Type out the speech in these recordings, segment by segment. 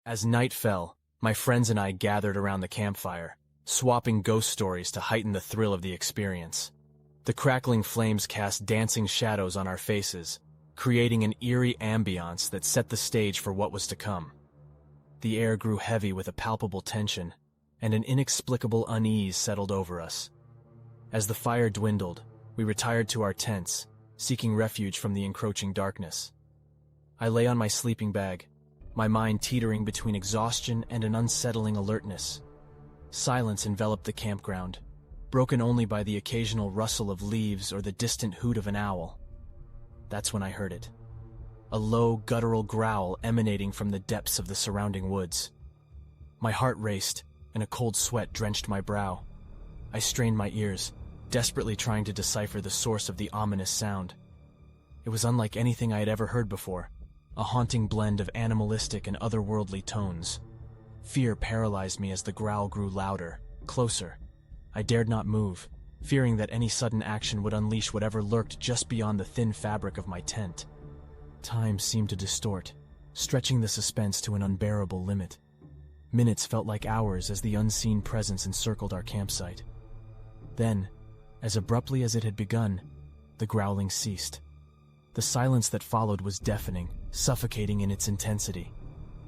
As night fell, my friends and I gathered around the campfire, swapping ghost stories to heighten the thrill of the experience. The crackling flames cast dancing shadows on our faces, creating an eerie ambiance that set the stage for what was to come. The air grew heavy with a palpable tension, and an inexplicable unease settled over us. As the fire dwindled, we retired to our tents, seeking refuge from the encroaching darkness. I lay on my sleeping bag, my mind teetering between exhaustion and an unsettling alertness. Silence enveloped the campground, broken only by the occasional rustle of leaves or the distant hoot of an owl. That's when I heard it. A low, guttural growl emanating from the depths of the surrounding woods. My heart raced, and a cold sweat drenched my brow. I strained my ears, desperately trying to decipher the source of the ominous sound. It was unlike anything I had ever heard before, a haunting blend of animalistic and otherworldly tones. Fear paralyzed me as the growl grew louder, closer. I dared not move, fearing that any sudden action would unleash whatever lurked just beyond the thin fabric of my tent. Time seemed to distort, stretching the suspense to an unbearable limit. Minutes felt like hours as the unseen presence encircled our campsite. Then, as abruptly as it had begun, the growling ceased. The silence that followed was deafening, suffocating in its intensity.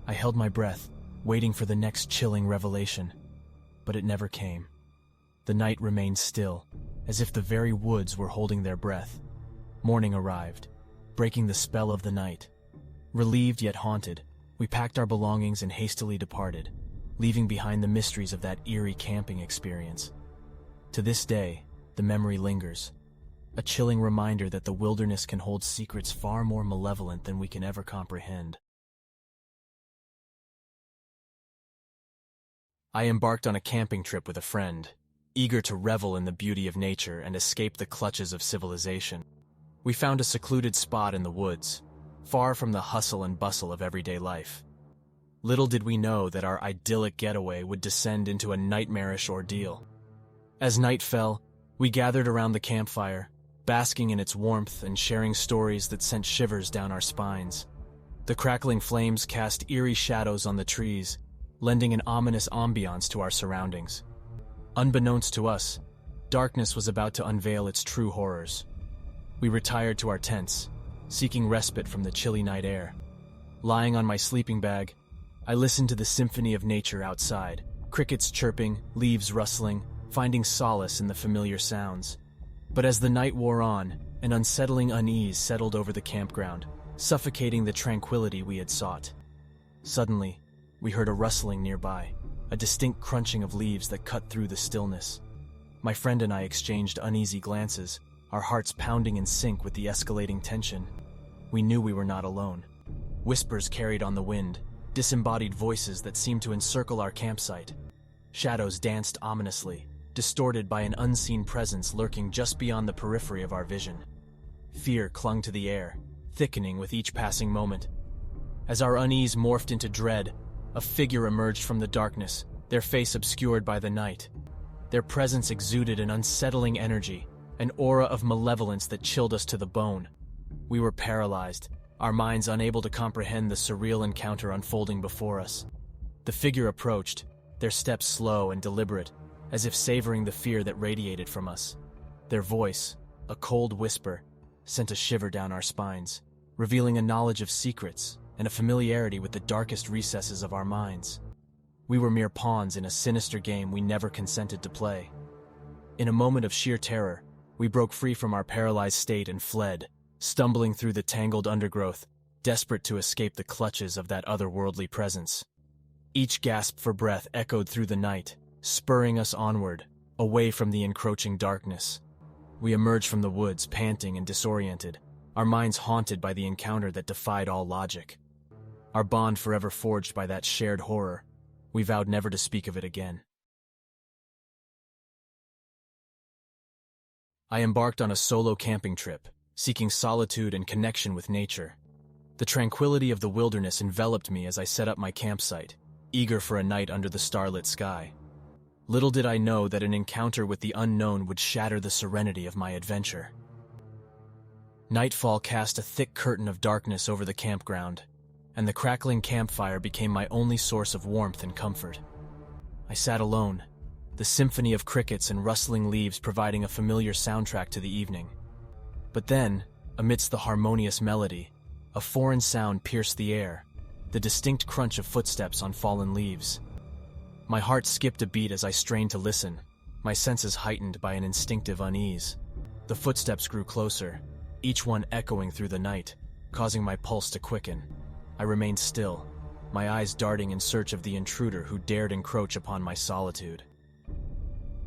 I held my breath, waiting for the next chilling revelation. But it never came. The night remained still, as if the very woods were holding their breath. Morning arrived, breaking the spell of the night. Relieved yet haunted, we packed our belongings and hastily departed, leaving behind the mysteries of that eerie camping experience. To this day, the memory lingers, a chilling reminder that the wilderness can hold secrets far more malevolent than we can ever comprehend. I embarked on a camping trip with a friend, eager to revel in the beauty of nature and escape the clutches of civilization. We found a secluded spot in the woods, far from the hustle and bustle of everyday life. Little did we know that our idyllic getaway would descend into a nightmarish ordeal. As night fell, we gathered around the campfire, basking in its warmth and sharing stories that sent shivers down our spines. The crackling flames cast eerie shadows on the trees, lending an ominous ambiance to our surroundings. Unbeknownst to us, darkness was about to unveil its true horrors. We retired to our tents, seeking respite from the chilly night air. Lying on my sleeping bag, I listened to the symphony of nature outside, crickets chirping, leaves rustling, finding solace in the familiar sounds. But as the night wore on, an unsettling unease settled over the campground, suffocating the tranquility we had sought. Suddenly, we heard a rustling nearby, a distinct crunching of leaves that cut through the stillness. My friend and I exchanged uneasy glances, our hearts pounding in sync with the escalating tension. We knew we were not alone. Whispers carried on the wind, disembodied voices that seemed to encircle our campsite. Shadows danced ominously, distorted by an unseen presence lurking just beyond the periphery of our vision. Fear clung to the air, thickening with each passing moment. As our unease morphed into dread, a figure emerged from the darkness, their face obscured by the night. Their presence exuded an unsettling energy, an aura of malevolence that chilled us to the bone. We were paralyzed, our minds unable to comprehend the surreal encounter unfolding before us. The figure approached, their steps slow and deliberate, as if savoring the fear that radiated from us. Their voice, a cold whisper, sent a shiver down our spines, revealing a knowledge of secrets and a familiarity with the darkest recesses of our minds. We were mere pawns in a sinister game we never consented to play. In a moment of sheer terror, we broke free from our paralyzed state and fled, stumbling through the tangled undergrowth, desperate to escape the clutches of that otherworldly presence. Each gasp for breath echoed through the night, spurring us onward, away from the encroaching darkness. We emerged from the woods, panting and disoriented, our minds haunted by the encounter that defied all logic. Our bond forever forged by that shared horror, we vowed never to speak of it again. I embarked on a solo camping trip, seeking solitude and connection with nature. The tranquility of the wilderness enveloped me as I set up my campsite, eager for a night under the starlit sky. Little did I know that an encounter with the unknown would shatter the serenity of my adventure. Nightfall cast a thick curtain of darkness over the campground, and the crackling campfire became my only source of warmth and comfort. I sat alone, the symphony of crickets and rustling leaves providing a familiar soundtrack to the evening. But then, amidst the harmonious melody, a foreign sound pierced the air, the distinct crunch of footsteps on fallen leaves. My heart skipped a beat as I strained to listen, my senses heightened by an instinctive unease. The footsteps grew closer, each one echoing through the night, causing my pulse to quicken. I remained still, my eyes darting in search of the intruder who dared encroach upon my solitude.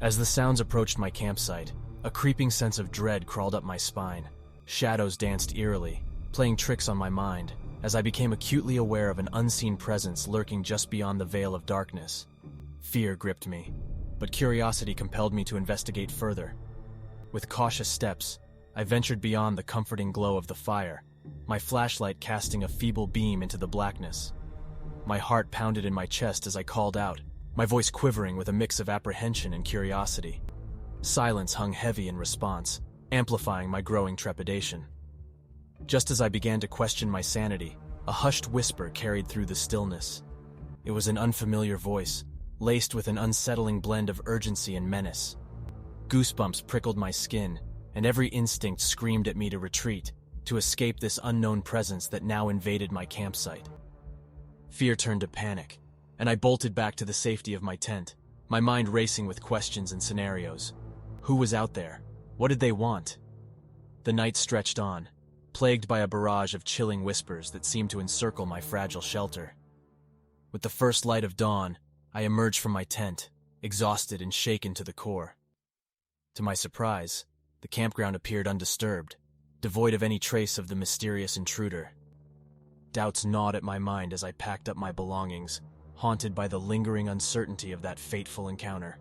As the sounds approached my campsite, a creeping sense of dread crawled up my spine. Shadows danced eerily, playing tricks on my mind, as I became acutely aware of an unseen presence lurking just beyond the veil of darkness. Fear gripped me, but curiosity compelled me to investigate further. With cautious steps, I ventured beyond the comforting glow of the fire, my flashlight casting a feeble beam into the blackness. My heart pounded in my chest as I called out, my voice quivering with a mix of apprehension and curiosity. Silence hung heavy in response, amplifying my growing trepidation. Just as I began to question my sanity, a hushed whisper carried through the stillness. It was an unfamiliar voice, laced with an unsettling blend of urgency and menace. Goosebumps prickled my skin, and every instinct screamed at me to retreat, to escape this unknown presence that now invaded my campsite. Fear turned to panic, and I bolted back to the safety of my tent, my mind racing with questions and scenarios. Who was out there? What did they want? The night stretched on, plagued by a barrage of chilling whispers that seemed to encircle my fragile shelter. With the first light of dawn, I emerged from my tent, exhausted and shaken to the core. To my surprise, the campground appeared undisturbed, devoid of any trace of the mysterious intruder. Doubts gnawed at my mind as I packed up my belongings, haunted by the lingering uncertainty of that fateful encounter.